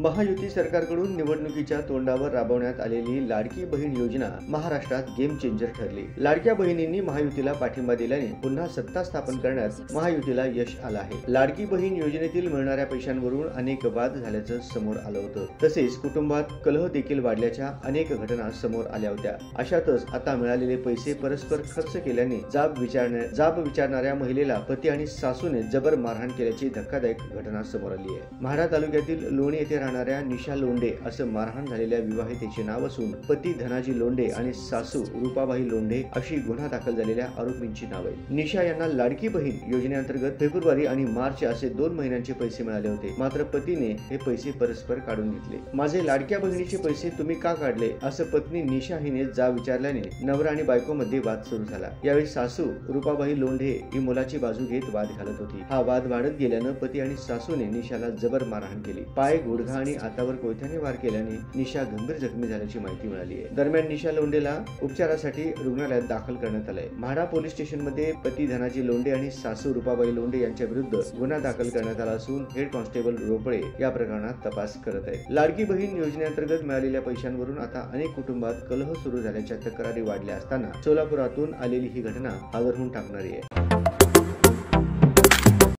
महायुती सरकारकडून निवडणुकीच्या तोंडावर राबवण्यात आलेली लाडकी बहीण योजना महाराष्ट्रात गेम चेंजर ठरली। लाडक्या बहिणींनी महायुतीला पाठिंबा दिल्याने पुन्हा सत्ता स्थापन करण्यात महायुतीला यश आलं आहे। लाडकी बहीण योजनेतील मिळणाऱ्या पैशांवरून अनेक वाद झाल्याचं समोर आलं होतं। तसेच कुटुंबात कलह देखील वाढल्याच्या अनेक घटना समोर आल्या होत्या। अशातच आता मिळालेले पैसे परस्पर खर्च केल्याने जाब विचारणाऱ्या महिलेला पती आणि सासूने जबर मारहाण केल्याची धक्कादायक घटना समोर आली आहे। म्हाडा तालुक्यातील लोणी येथे राहणाऱ्या निशा लोंढे असं मारहाण झालेल्या विवाहितेचे नाव असून पती धनाजी लोंढे आणि सासू रूपाबाई लोंढे अशी गुन्हा दाखल झालेल्या आरोपींची नावे। निशा यांना लाडकी बहीण योजनेअंतर्गत फेब्रुवारी आणि मार्च असे 2 महिन्यांचे पैसे मिळाले होते। मात्र पतीने हे पैसे परस्पर काढून घेतले। माझे लाडक्या बहिणीचे पैसे तुम्ही का काढले असं पत्नी निशा हिने जाब विचारल्याने नवरा आणि बायको मध्ये वाद सुरू झाला। यावेळी सासू रूपाबाई लोंढे ही मुलाची बाजू घेत वाद घालत होती। हा वाद वाढत गेल्यानं पती आणि सासूने निशाला जबर मारहाण केली। पाय, गुडघा आणि हातावर कोयत्याने वार केल्याने निशा गंभीर जखमी झाल्याची माहिती मिळाली आहे। दरम्यान निशा लोंढेला उपचारासाठी रुग्णालयात दाखल करण्यात आले। म्हाडा पोलीस स्टेशनमध्ये पती धनाजी लोंढे आणि सासू रूपाबाई लोंढे यांच्या विरुद्ध गुन्हा दाखल करण्यात आला असून हेड कॉन्स्टेबल रोपळे या प्रकरणात तपास करत आहेत। लाडकी बहीण योजनेअंतर्गत मिळालेल्या पैशांवरून आता अनेक कुटुंबात कलह सुरू झाल्याच्या तक्रारी वाढल्या असताना सोलापुरातून आलेली ही घटना हादरवून टाकणारी आहे।